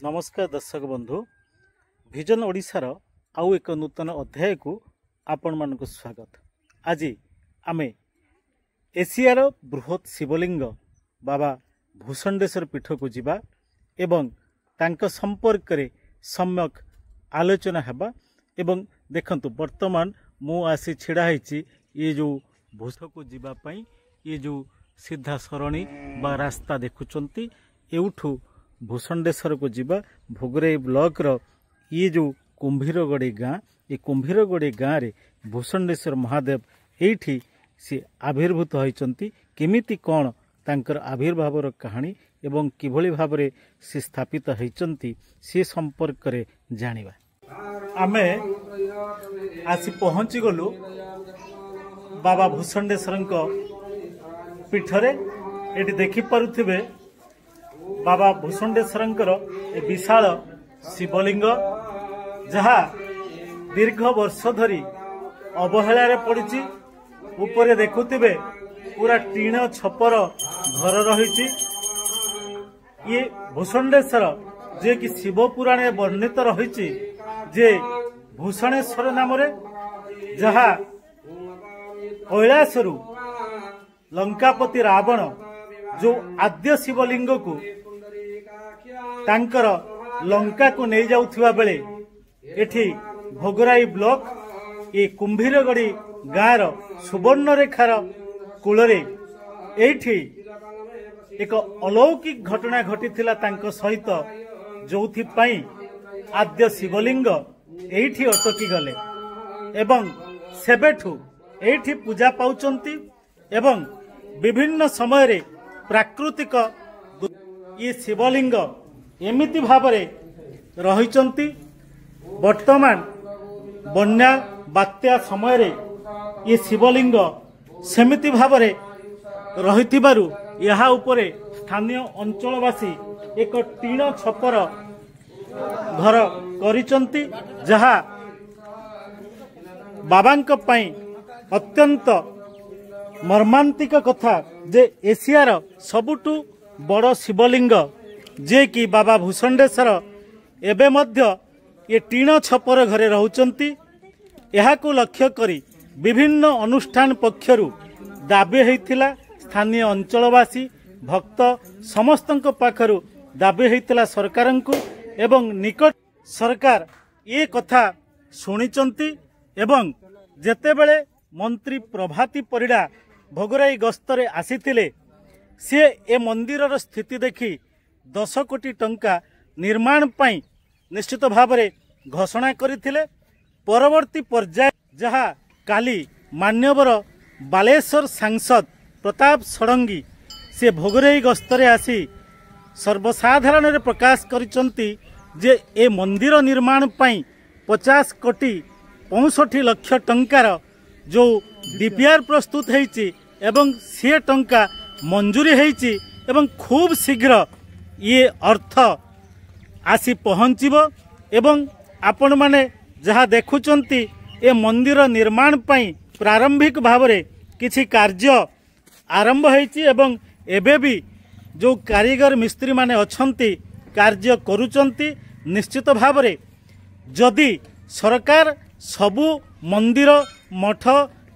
नमस्कार दर्शक बंधु विजन ओडिशार आउ एक नूतन अध्याय को आपण मानक स्वागत। आज आमे एशियार बृहत शिवलिंग बाबा भूषंडेश्वर पीठ को जीवा एवं तांका संपर्क रे सम्यक आलोचना हेबा। एवं देखंतु वर्तमान मु आसी छिड़ा हैछि ये जो भूष को जीवा पई ये जो सीधा सरणी बा रास्ता देखुचंती एउठू भूषंडेश्वर को जीवा भोगराई ब्लॉक रो ये जो कुंभीरगड़ी गाँ ये कुंभीरगड़ी गाँ रे भूषंडेश्वर महादेव एठी से आविर्भूत होइचंती केमिति कोन तांकर आविर्भावर कहानी एवं किभली भाबरे से स्थापित होइचंती से संपर्क रे जानिबा। आमे आसी पहुंची गलु बाबा भूषंडेश्वर पीठरे। एटी देखि पारुथिबे बाबा भूषंडेश्वर विशाल शिवलिंग जहा दीर्घ वर्ष धरी अवहेला पड़ी। ऊपर देखुथिबे पूरा टीण छपर घर रही। ये भूषंडेश्वर जे कि शिव पुराण वर्णित रही जे भूषणेश्वर नाम जहा कैलासरु लंकापति रावण जो आद्य शिवलिंग को तांकर लंका को नहीं जाउथिबा बेले एठी भोगराई ब्लॉक ये कुंभीरगड़ी गाँव सुवर्ण रेखार कूलरे एठी एक अलौकिक घटना घटीथिला तांको सहित जोथि पई आद्य शिवलिंग एठी अटकी गले एवं सेबेठू एठी पूजा पाउचंती एवं विभिन्न समय रे प्राकृतिक ये शिवलिंग एमिति भावरे रहिचंती। वर्तमान बन्या बात्या समय रे ये शिवलिंग सेमिति भावरे रहिथिबारु यहाँ उपरे स्थानीय अंचलवासी एक टीण छपर घर करिचंती जहा बाबांक पई अत्यंत मर्मांतिक कथा जे एशियार सबुठु बड़ शिवलिंग जे कि बाबा भूषंडेश्वर एबे मध्य ये टीण छपर घरे रहउचंती। एहाकु लक्ष्य करी विभिन्न अनुष्ठान पक्षरु दाबी हेतिला। स्थानीय अंचलवासी भक्त समस्तंक पाखरु दाबी हेतिला सरकारंकु एवं निकट सरकार ये कथा सुनिचंती एवं जेतेबेले मंत्री प्रभाती परिडा भोगराई गस्तरे आसीथिले से ए मंदिरर स्थिति देखि 10 कोटी टंका निर्माण पाई निश्चित भावरे घोषणा करथिले। परवर्ती पर्याय जहा काली मान्यवर बालेश्वर सांसद प्रताप षडंगी से भोगराई गस्तरे आसी सर्वसाधारण रे प्रकाश करिचंती जे ए मंदिर निर्माण पाई 50 कोटी 65 लाख टंकार जो डीपीआर प्रस्तुत हेछि एवं से टंका मंजूरी हेछि एवं खूब शीघ्र ये अर्थ आसी पहुँचब एवं आपण माने जहाँ देखुचंती ए मंदिर निर्माण पाई प्रारंभिक भावरे किछि कार्य आरंभ हेछि एवं एबे भी जो कारीगर मिस्त्री माने अछंती कार्य करूचंती। निश्चित भावरे जदि सरकार सबु मंदिर मठ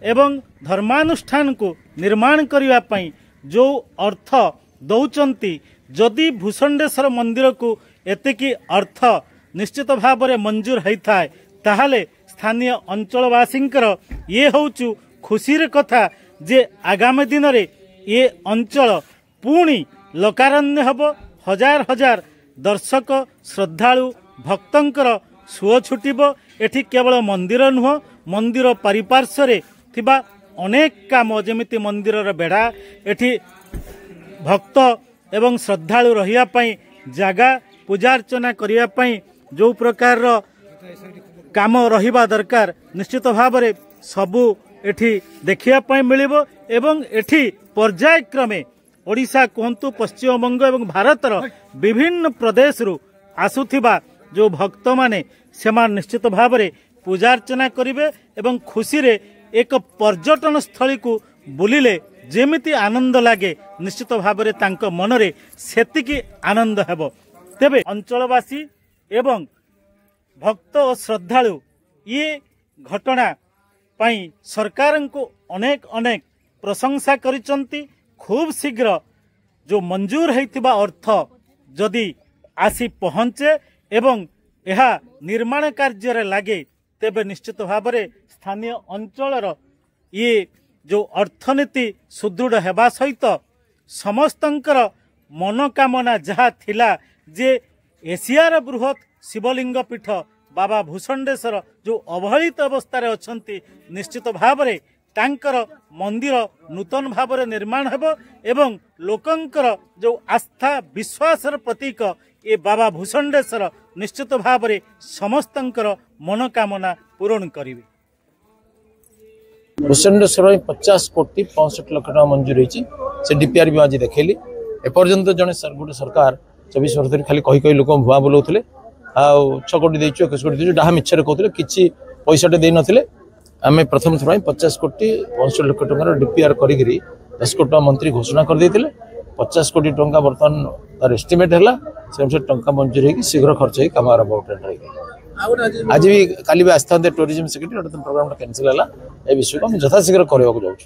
एवं धर्मानुष्ठान को निर्माण करिवा पई जो अर्थ दौचंती जदि भूषंडेश्वर मंदिर को एतिकी अर्थ निश्चित भावरे मंजूर होता है ताहले स्थानीय अंचलवासींकर ये होचु खुशीर कथा जे आगामी दिन रे ये अंचल पुणी लोकारण्य हबो। हजार हजार दर्शक श्रद्धालु भक्तंकर सुओ छुटिबो। एठी केवल मंदिर नुह मंदिर परिपार्श्वरे थिबा अनेक काम जेमिति मंदिरर बेढ़ा एठी भक्त एवं श्रद्धालु रहिया पई जागा पूजा अर्चना करिया पई जो प्रकार काम रहिबा दरकार निश्चित भावरे सबु एठी देखिया पई मिलिबो एवं एठी पर्यायक्रमे ओडिशा कहंतु पश्चिमबंग एवं भारतर विभिन्न प्रदेश रु आसुथिबा जो भक्त माने सेमान निश्चित भावरे पूजा अर्चना करिवे एवं खुशी रे एक पर्यटन स्थली को बुलिले जेमिति आनंद लागे निश्चित भावरे तांको मनरे सेतिकी आनंद हेबो। तेबे अंचलवासी एवं भक्त और श्रद्धालु ये घटना पाई सरकार को अनेक अनेक प्रशंसा करिसंती। खूब शीघ्र जो मंजूर होइतिबा अर्थ जदि आसी पहुँचे एवं यह निर्माण कार्य लगे तेबे निश्चित भाव में स्थानीय अंचल ये जो अर्थनीति सुदृढ़ हेबा सहित समस्तंकर मनोकामना जहा थिला जे एशियार बृहत शिवलिंग पीठ बाबा भूषंडेश्वर जो अवहेलित अवस्था अछंती निश्चित भाव में तांकर मंदिर नूतन भाव में निर्माण हेबो एवं लोकंकर जो आस्था विश्वासर प्रतीक ये बाबा भूषंडेश्वर निश्चित भाव में समस्तंकर मनोकामना पूरण करिवे। भूषंडेश्वर 50 कोटी 65 लाख टका मंजूर होती से डीपीआर भी आज देखली एपर्यंत जड़े गोटे सरकार 24 वर्ष धरी खाली कही लोक भुआ बुलाऊे आ 6 कोटी देचु 21 कोटी देचु जहाँ मिछरे कहते किसी पैसाटे दे नथिले आम प्रथम थर 50 कोटी 65 लाख टकर डीपीआर करी 10 कोटी टका मंत्री घोषणा कर देते 50 कोटी टंका बर्तमान तार एस्टिमेट है से अनुसार टंका मंजूर हो शीघ्र खर्च हो कम आरंभ आज भी काली भी आस्था टूरिज्म सेक्रेटरी प्रोग्राम कैंसिल है विषय को यथाशीघ्र करने जाऊँ।